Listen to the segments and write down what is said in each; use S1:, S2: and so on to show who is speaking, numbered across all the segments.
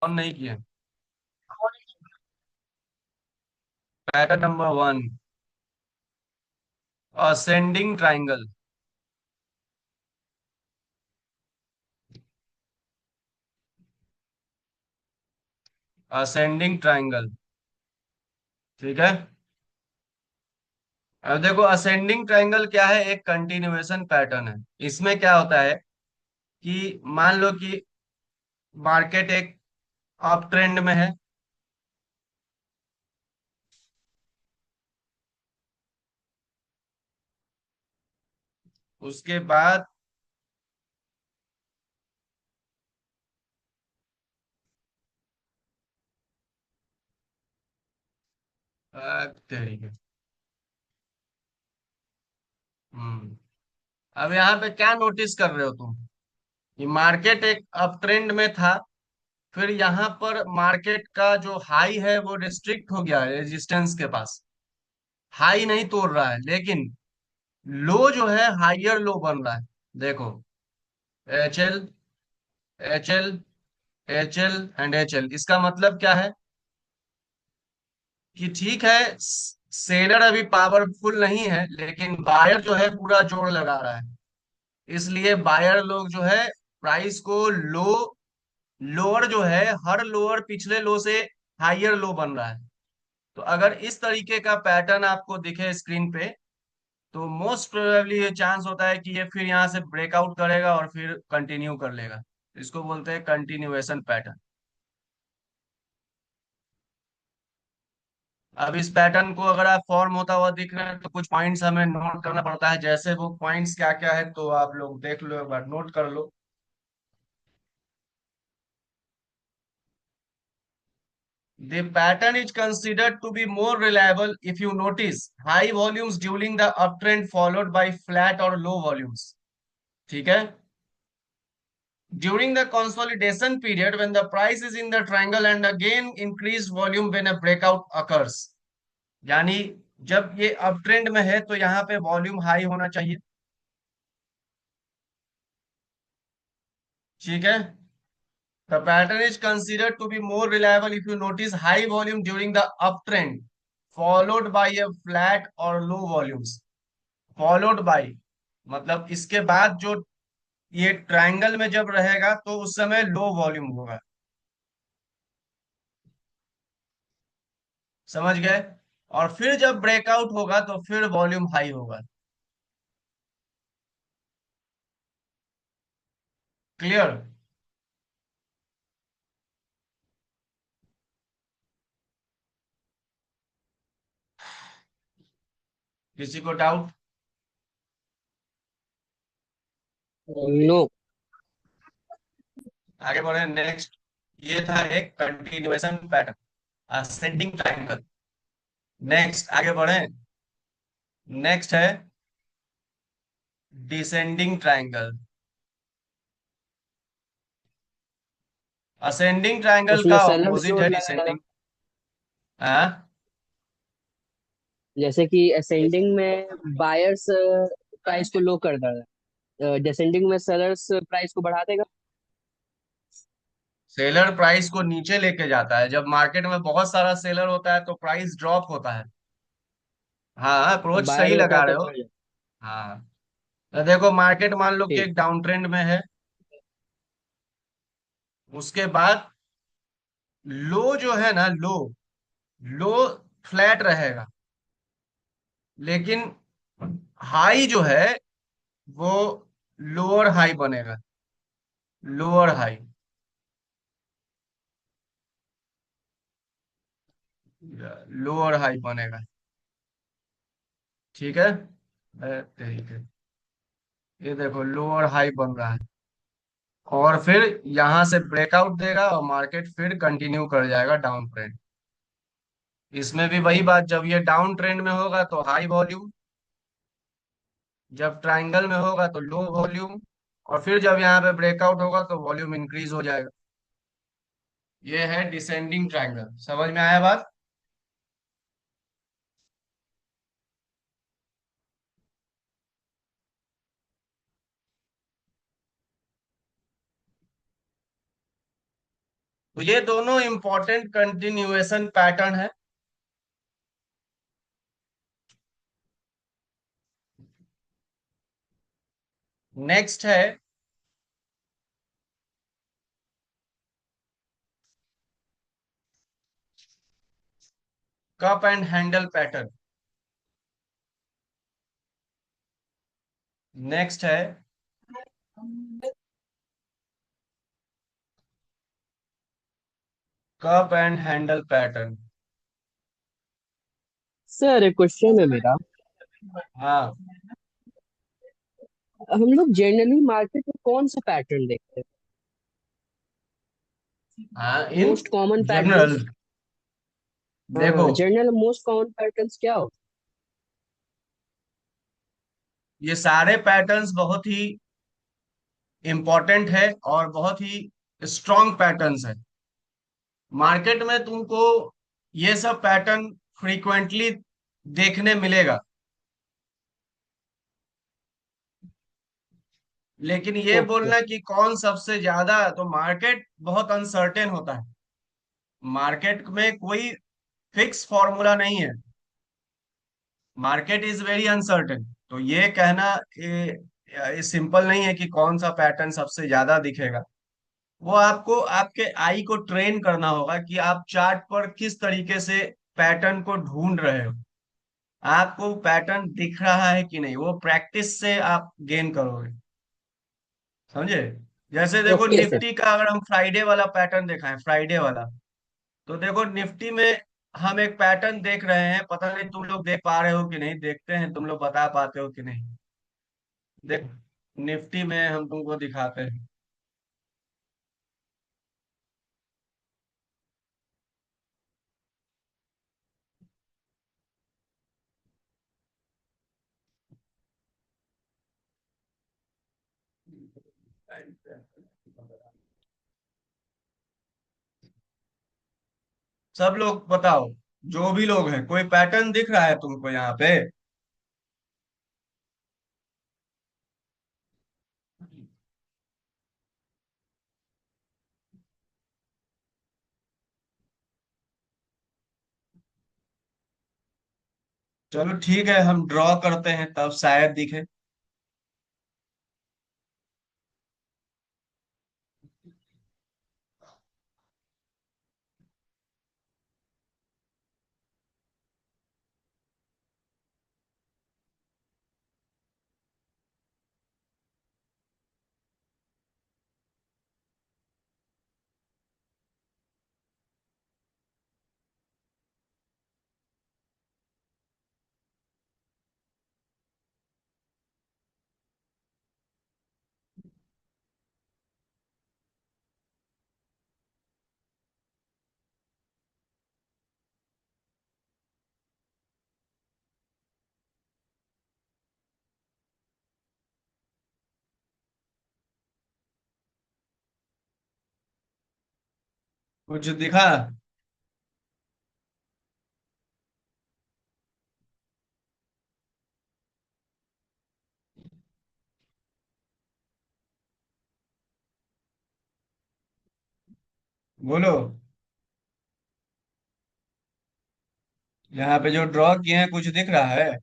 S1: On नहीं किए। Pattern number one, ascending triangle. Ascending triangle. ठीक है। अब देखो, असेंडिंग ट्राइंगल क्या है? एक कंटिन्यूएशन पैटर्न है। इसमें क्या होता है कि मान लो कि मार्केट एक अप ट्रेंड में है। उसके बाद तरीके। हम्म। अब यहाँ पे क्या नोटिस कर रहे हो तुम? कि मार्केट एक अप ट्रेंड में था, फिर यहाँ पर मार्केट का जो हाई है वो रिस्ट्रिक्ट हो गया है रेजिस्टेंस के पास। हाई नहीं तोड़ रहा है, लेकिन लो जो है हाइयर लो बन रहा है। देखो, H L, H L, H L and H L. इसका मतलब क्या है कि ठीक है, सेलर अभी पावरफुल नहीं है, लेकिन बायर जो है पूरा जोर लगा रहा है। इसलिए बायर लोग जो है प्राइस को लो, लोअर जो है, हर लोअर पिछले लो से हाइयर लो बन रहा है। तो अगर इस तरीके का पैटर्न आपको दिखे स्क्रीन पे, तो मोस्ट प्रोबेबली ये चांस होता है कि ये फिर यहाँ से ब्रेकआउट करेगा और फिर कंटिन्यू कर लेगा। इसको बोलते हैं कंटिन्यूएशन पैटर्न। अब इस पैटर्न को अगर आप फॉर्म होता हुआ दिख रहे हैं तो कुछ पॉइंट्स हमें नोट करना पड़ता है। जैसे वो पॉइंट्स क्या क्या है तो आप लोग देख लो, एक बार नोट कर लो। The pattern is considered to be more reliable if you notice high volumes during the uptrend followed by flat or low volumes. ठीक है। During the consolidation period when the price is in the triangle and again increased volume when a breakout occurs. यानी जब ये uptrend में है तो यहाँ पे वॉल्यूम हाई होना चाहिए। ठीक है। The pattern is considered to be more reliable if you notice high volume during the uptrend followed by a flat or low volumes. Followed by मतलब इसके बाद जो ये ट्रायंगल में जब रहेगा तो उस समय लो वॉल्यूम होगा। समझ गए? और फिर जब ब्रेकआउट होगा तो फिर वॉल्यूम हाई होगा। क्लियर? किसी को डाउट?
S2: नो।
S1: आगे बढ़े नेक्स्ट। ये था एक continuation pattern, ascending triangle. Next आगे बढ़े। नेक्स्ट है डिसेंडिंग ट्रायंगल। असेंडिंग ट्रायंगल
S2: उसमें
S1: का
S2: सेलर्स
S1: ऑपोजिट है
S2: जोर लगाएगा।
S1: डिसेंडिंग। हाँ।
S2: जैसे कि असेंडिंग में बायर्स प्राइस को लो कर देगा, डिसेंडिंग में सेलर्स प्राइस को बढ़ा देगा।
S1: सेलर प्राइस को नीचे लेके जाता है। जब मार्केट में बहुत सारा सेलर होता है तो प्राइस ड्रॉप होता है। हाँ,
S2: और
S1: अप्रोच सही
S2: बायर होता है
S1: लगा रहे
S2: तो
S1: हो।
S2: बढ़ जाता
S1: हाँ। तो देखो, मार्केट मान लो
S2: है।
S1: कि
S2: ठीक।
S1: एक डाउन ट्रेंड में है। उसके बाद लो जो है ना, लो, लो फ्लैट रहेगा, लेकिन हाई जो है वो लोअर हाई बनेगा। लोअर हाई, लोअर हाई बनेगा। ठीक है। ठीक है। ये देखो लोअर हाई बन रहा है, और फिर यहां से ब्रेकआउट देगा और मार्केट फिर कंटिन्यू कर जाएगा डाउन ट्रेंड। इसमें भी वही बात, जब ये डाउन ट्रेंड में होगा तो हाई वॉल्यूम, जब ट्रायंगल में होगा तो लो वॉल्यूम, और फिर जब यहाँ पे ब्रेकआउट होगा तो वॉल्यूम इंक्रीज हो जाएगा। ये है डिसेंडिंग ट्रायंगल। समझ में आया बात? तो ये दोनों इंपॉर्टेंट कंटिन्यूएशन पैटर्न है। नेक्स्ट है cup and handle pattern. Next है cup and handle pattern.
S2: Sir एक क्वेश्चन है मेरा।
S1: हाँ।
S2: हम लोग जनरली मार्केट में कौन सा पैटर्न देखते
S1: हाँ,
S2: हैं,
S1: in
S2: most common
S1: general
S2: patterns?
S1: देखो,
S2: हाँ, जनरल मोस्ट कॉमन पैटर्न्स क्या हो?
S1: ये सारे पैटर्न्स बहुत ही इंपॉर्टेंट है और बहुत ही स्ट्रॉन्ग पैटर्न्स है। मार्केट में तुमको ये सब पैटर्न फ्रीक्वेंटली देखने मिलेगा। लेकिन ये
S2: ओके।
S1: बोलना कि कौन सबसे ज्यादा, तो मार्केट बहुत अनसर्टेन होता है। मार्केट में कोई फिक्स फॉर्मूला नहीं है। Market is very uncertain. तो ये कहना ये सिंपल नहीं है कि कौन सा पैटर्न सबसे ज्यादा दिखेगा। वो आपको आपके आई को ट्रेन करना होगा कि आप चार्ट पर किस तरीके से पैटर्न को ढूंढ रहे हो। आपको पैटर्न दिख रहा है कि नहीं, वो प्रैक्टिस से आप गेन करोगे। समझे? जैसे देखो
S2: ओके सर।
S1: निफ्टी का अगर हम फ्राइडे वाला पैटर्न देखा है, फ्राइडे वाला, तो देखो निफ्टी में हम एक पैटर्न देख रहे हैं। पता नहीं तुम लोग देख पा रहे हो कि नहीं, देखते हैं तुम लोग बता पाते हो कि नहीं। देखो निफ्टी में हम तुमको दिखाते हैं। सब लोग बताओ, जो भी लोग हैं, कोई पैटर्न दिख रहा है तुमको यहाँ पे? चलो ठीक है, हम ड्रॉ करते हैं तब शायद दिखे। कुछ दिखा? बोलो। यहाँ पे जो ड्रॉ किए हैं कुछ दिख रहा है?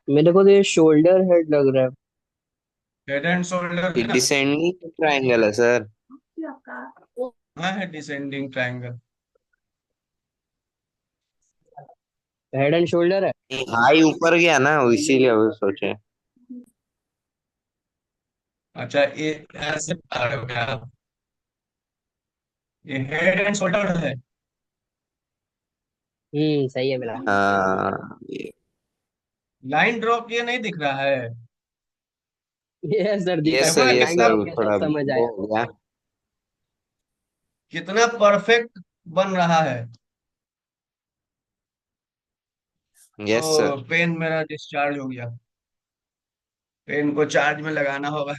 S2: मेरे को तो ये शोल्डर हेड लग रहा है।
S1: हेड एंड शोल्डर
S3: ये
S1: दिखा?
S3: डिसेंडिंग ट्रायंगल है सर।
S1: हाँ, है descending triangle.
S2: Head and shoulder है।
S3: हाई ऊपर गया ना, इसीलिए वो सोचे।
S1: अच्छा, ये ऐसे बता रहे हो क्या आप? ये हेड एंड शोल्डर है।
S2: सही है मेरा।
S3: हाँ।
S1: लाइन ड्रॉ किए नहीं दिख रहा है?
S2: ये सर दिख
S3: यस
S2: रहा
S1: देखो
S2: है,
S3: सर,
S1: ना
S3: यस
S2: लाइन
S1: कितना
S3: सर,
S2: ड्रॉ किया तब
S3: थोड़ा
S2: समझ
S3: वो
S2: आया।
S3: हो गया।
S1: कितना परफेक्ट बन रहा है।
S3: Yes sir.
S1: ओ, पेन मेरा डिस्चार्ज हो गया। पेन को चार्ज में लगाना होगा।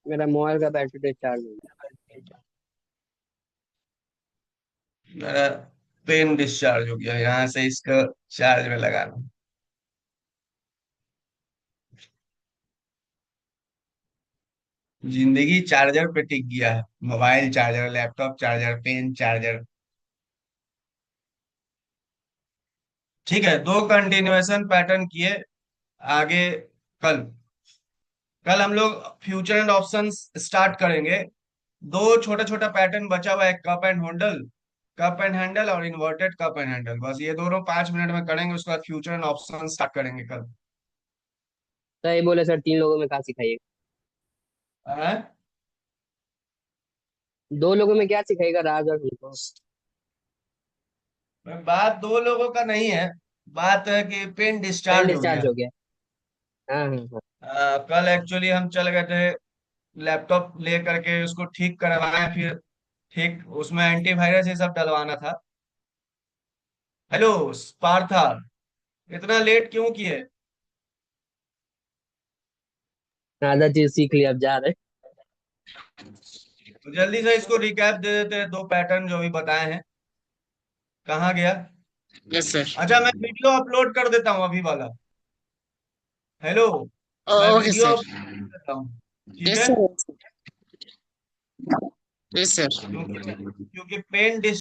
S2: मेरा मोबाइल का बैटरी चार्ज हो गया।
S1: पेन डिस्चार्ज हो गया, यहाँ से इसका चार्ज में लगाना। जिंदगी चार्जर पे टिक गया है, mobile charger, laptop charger, pen charger. ठीक है, दो कंटिन्यूएशन पैटर्न किए। आगे कल कल हम लोग फ्यूचर एंड ऑप्शंस स्टार्ट करेंगे। दो छोटा छोटा पैटर्न बचा हुआ है, cup and handle, cup and handle और इन्वर्टेड कप एंड हैंडल। बस ये दोनों 5 मिनट में करेंगे, उसके बाद फ्यूचर एंड ऑप्शन स्टार्ट करेंगे कल।
S2: तो ये बोले सर 3 लोगों में कहाँ सिखाइएगा?
S1: हैं?
S2: 2 लोगों में क्या सिखाएगा राज और हमको?
S1: बात दो लोगों का नहीं है, बात है कि पेन
S2: पेन
S1: डिस्चार्ज हो
S2: डिस्चार्ज
S1: गया।
S2: हो गया। हाँ हाँ हाँ।
S1: कल एक्चुअली हम चल गए थे, लैपटॉप ले करके उसको ठीक करवाए, फिर ठीक उसमें एंटीवायरस ये सब डलवाना था। हेलो पार्था, इतना लेट क्यों किए?
S2: आधा चीज सीख लिया, अब जा रहे।
S1: तो जल्दी से इसको रिकैप दे देते हैं, दो पैटर्न जो भी बताए हैं। कहाँ गया?
S4: Yes sir.
S1: अच्छा, मैं वीडियो अपलोड कर देता हूँ अभी वाला। हेलो, मैं
S4: ओके
S1: वीडियो
S4: सर।
S1: अपलोड कर देता हूँ, ठीक
S4: यस
S1: है?
S4: सर। Yes sir.
S1: क्योंकि पेन